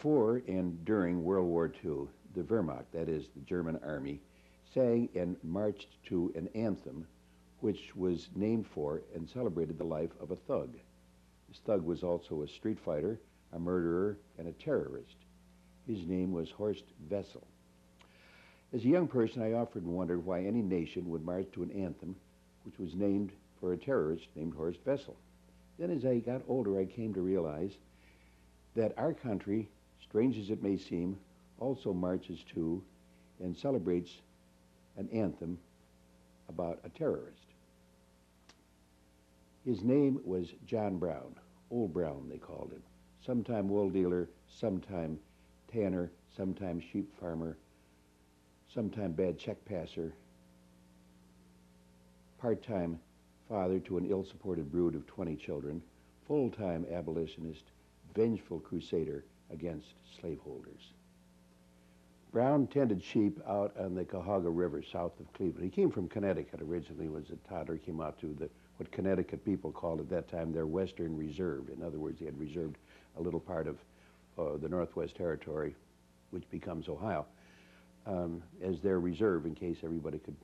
Before and during World War II, the Wehrmacht, that is the German army, sang and marched to an anthem which was named for and celebrated the life of a thug. This thug was also a street fighter, a murderer, and a terrorist. His name was Horst Wessel. As a young person, I often wondered why any nation would march to an anthem which was named for a terrorist named Horst Wessel. Then as I got older, I came to realize that our country, strange as it may seem, also marches to and celebrates an anthem about a terrorist. His name was John Brown, Old Brown they called him, sometime wool dealer, sometime tanner, sometime sheep farmer, sometime bad check passer, part-time father to an ill-supported brood of 20 children, full-time abolitionist, vengeful crusader against slaveholders. Brown tended sheep out on the Cuyahoga River south of Cleveland. He came from Connecticut originally. Was a toddler, came out to what Connecticut people called at that time their Western Reserve. In other words, they had reserved a little part of the Northwest Territory, which becomes Ohio, as their reserve in case everybody could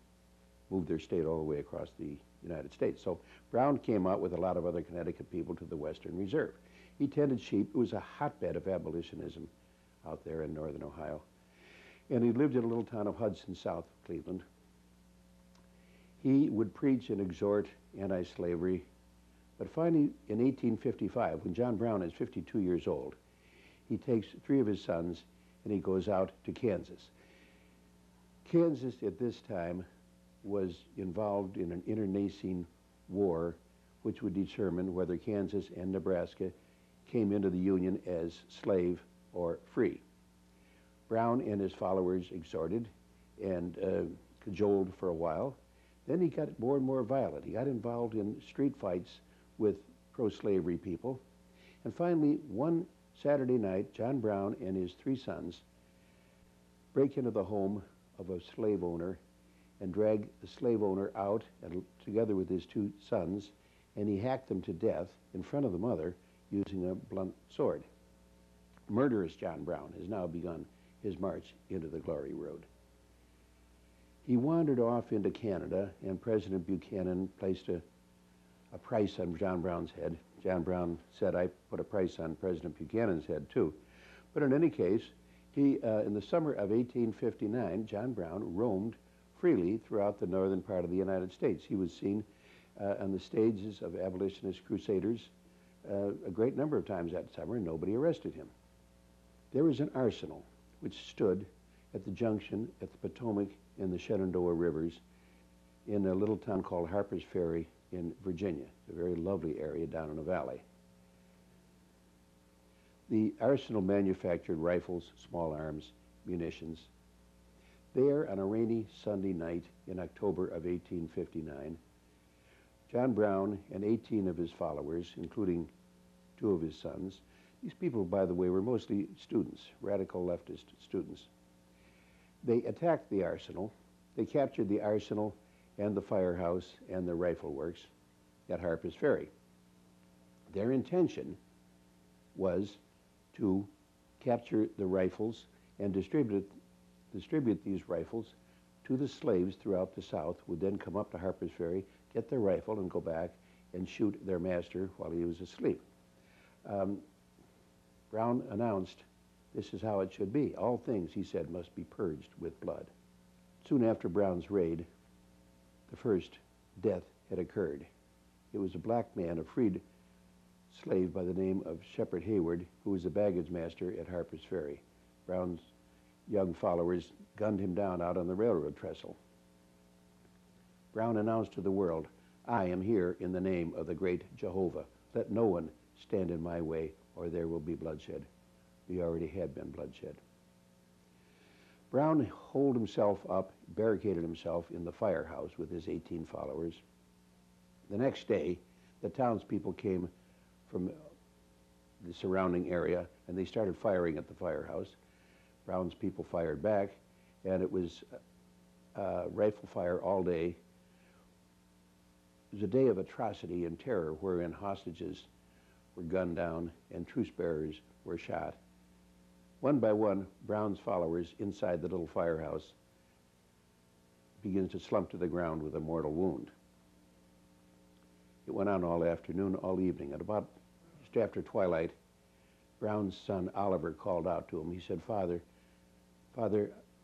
move their state all the way across the United States. So Brown came out with a lot of other Connecticut people to the Western Reserve. He tended sheep. It was a hotbed of abolitionism out there in northern Ohio. And he lived in a little town of Hudson, south of Cleveland. He would preach and exhort anti-slavery, but finally in 1855, when John Brown is 52 years old, he takes 3 of his sons and he goes out to Kansas. Kansas at this time was involved in an internecine war which would determine whether Kansas and Nebraska came into the Union as slave or free. Brown and his followers exhorted and cajoled for a while. Then he got more and more violent. He got involved in street fights with pro-slavery people. And finally, one Saturday night, John Brown and his 3 sons break into the home of a slave owner and drag the slave owner out and together with his 2 sons, and he hacked them to death in front of the mother using a blunt sword. Murderous John Brown has now begun his march into the glory road. He wandered off into Canada, and President Buchanan placed a price on John Brown's head. John Brown said, "I put a price on President Buchanan's head too." But in any case, he, in the summer of 1859, John Brown roamed freely throughout the northern part of the United States. He was seen on the stages of abolitionist crusaders a great number of times that summer, and nobody arrested him. There was an arsenal which stood at the junction at the Potomac and the Shenandoah rivers in a little town called Harper's Ferry in Virginia. It's a very lovely area down in the valley. The arsenal manufactured rifles, small arms, munitions. There, on a rainy Sunday night in October of 1859, John Brown and 18 of his followers, including 2 of his sons, these people, by the way, were mostly students, radical leftist students. They attacked the arsenal. They captured the arsenal and the firehouse and the rifle works at Harper's Ferry. Their intention was to capture the rifles and distribute these rifles to the slaves throughout the South, who would then come up to Harper's Ferry, get their rifle, and go back and shoot their master while he was asleep. Brown announced, "This is how it should be. All things," he said, "must be purged with blood." Soon after Brown's raid, the first death had occurred. It was a black man, a freed slave by the name of Shepard Hayward, who was a baggage master at Harper's Ferry. Brown's young followers gunned him down out on the railroad trestle. Brown announced to the world, "I am here in the name of the great Jehovah. Let no one stand in my way, or there will be bloodshed." We already had been bloodshed. Brown holed himself up, barricaded himself in the firehouse with his 18 followers. The next day, the townspeople came from the surrounding area, and they started firing at the firehouse. Brown's people fired back, and it was rifle fire all day. It was a day of atrocity and terror wherein hostages were gunned down and truce bearers were shot. One by one, Brown's followers inside the little firehouse begins to slump to the ground with a mortal wound. It went on all afternoon, all evening. At about just after twilight, Brown's son Oliver called out to him. He said, Father,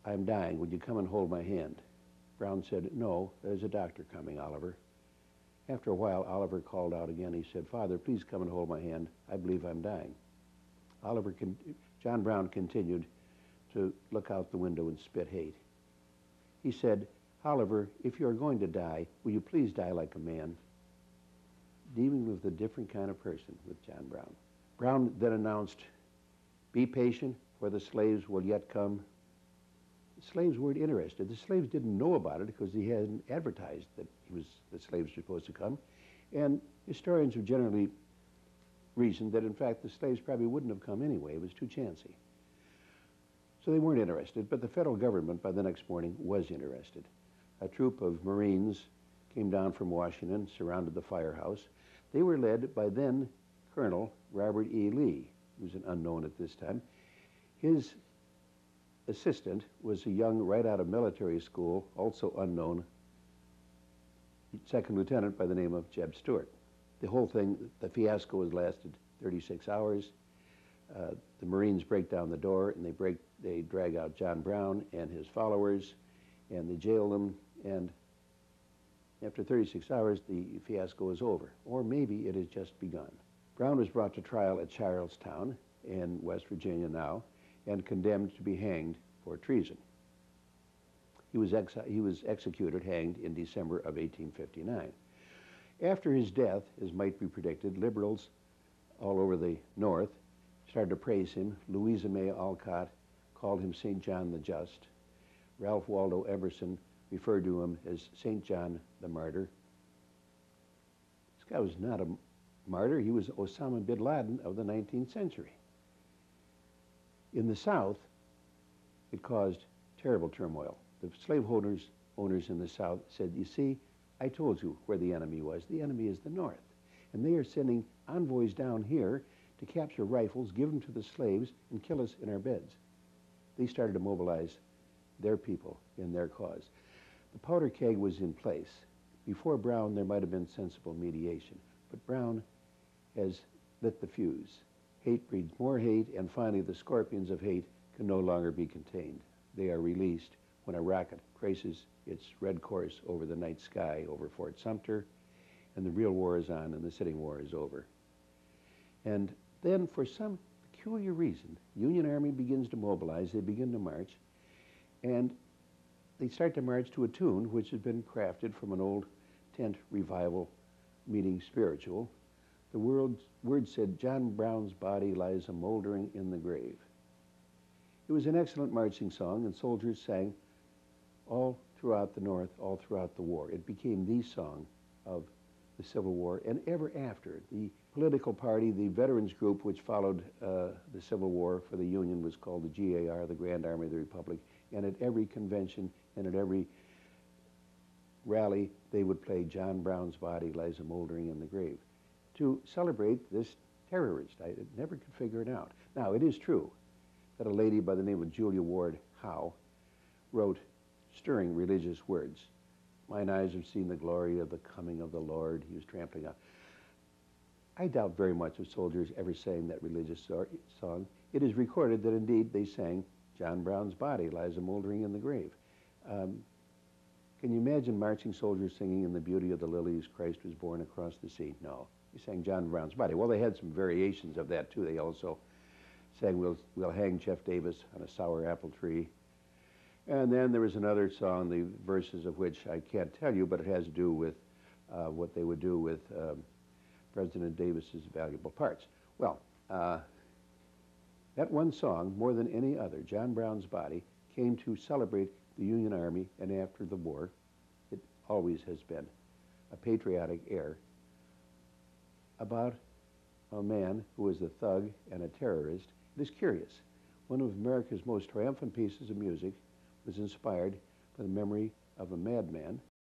I'm dying. Would you come and hold my hand? Brown said, no, there's a doctor coming, Oliver. After a while, Oliver called out again. He said, Father, please come and hold my hand. I believe I'm dying. John Brown continued to look out the window and spit hate. He said, Oliver, if you're going to die, will you please die like a man? Dealing with a different kind of person with John Brown. Brown then announced, be patient, for the slaves will yet come. The slaves weren't interested. The slaves didn't know about it because he hadn't advertised that the slaves were supposed to come. And historians have generally reasoned that, in fact, the slaves probably wouldn't have come anyway. It was too chancy. So they weren't interested, but the federal government by the next morning was interested. A troop of Marines came down from Washington, surrounded the firehouse. They were led by then Colonel Robert E. Lee, who's an unknown at this time. His assistant was a young, right out of military school, also unknown, second lieutenant by the name of Jeb Stuart. The whole thing, the fiasco has lasted 36 hours. The Marines break down the door and they drag out John Brown and his followers, and they jail them, and after 36 hours, the fiasco is over, or maybe it has just begun. Brown was brought to trial at Charlestown in West Virginia now, and condemned to be hanged for treason. He was executed, hanged in December of 1859. After his death, as might be predicted, liberals all over the North started to praise him. Louisa May Alcott called him St. John the Just. Ralph Waldo Emerson referred to him as St. John the Martyr. This guy was not a martyr. He was Osama bin Laden of the 19th century. In the South, it caused terrible turmoil. The slaveholders owners in the South said, you see, I told you where the enemy was. The enemy is the North. And they are sending envoys down here to capture rifles, give them to the slaves, and kill us in our beds. They started to mobilize their people in their cause. The powder keg was in place. Before Brown, there might have been sensible mediation. But Brown has lit the fuse. Hate breeds more hate, and finally the scorpions of hate can no longer be contained. They are released when a rocket traces its red course over the night sky over Fort Sumter, and the real war is on and the sitting war is over. And then, for some peculiar reason, the Union Army begins to mobilize. They begin to march, and they start to march to a tune which has been crafted from an old tent revival meeting spiritual. The words said, John Brown's body lies a moldering in the grave. It was an excellent marching song, and soldiers sang all throughout the North, all throughout the war. It became the song of the Civil War, and ever after. The political party, the veterans group which followed the Civil War for the Union was called the GAR, the Grand Army of the Republic, and at every convention and at every rally, they would play John Brown's body lies a moldering in the grave to celebrate this terrorist. I never could figure it out. Now, it is true that a lady by the name of Julia Ward Howe wrote stirring religious words. Mine eyes have seen the glory of the coming of the Lord. He was trampling on. I doubt very much if soldiers ever sang that religious song. It is recorded that indeed they sang John Brown's body lies a moldering in the grave. Can you imagine marching soldiers singing in the beauty of the lilies, Christ was born across the sea? No. They sang John Brown's body. Well, they had some variations of that too. They also sang We'll hang Jeff Davis on a sour apple tree. And then there was another song, the verses of which I can't tell you, but it has to do with what they would do with President Davis's valuable parts. Well, that one song, more than any other, John Brown's Body, came to celebrate the Union Army, and after the war, it always has been a patriotic air about a man who was a thug and a terrorist. It is curious. One of America's most triumphant pieces of music was inspired by the memory of a madman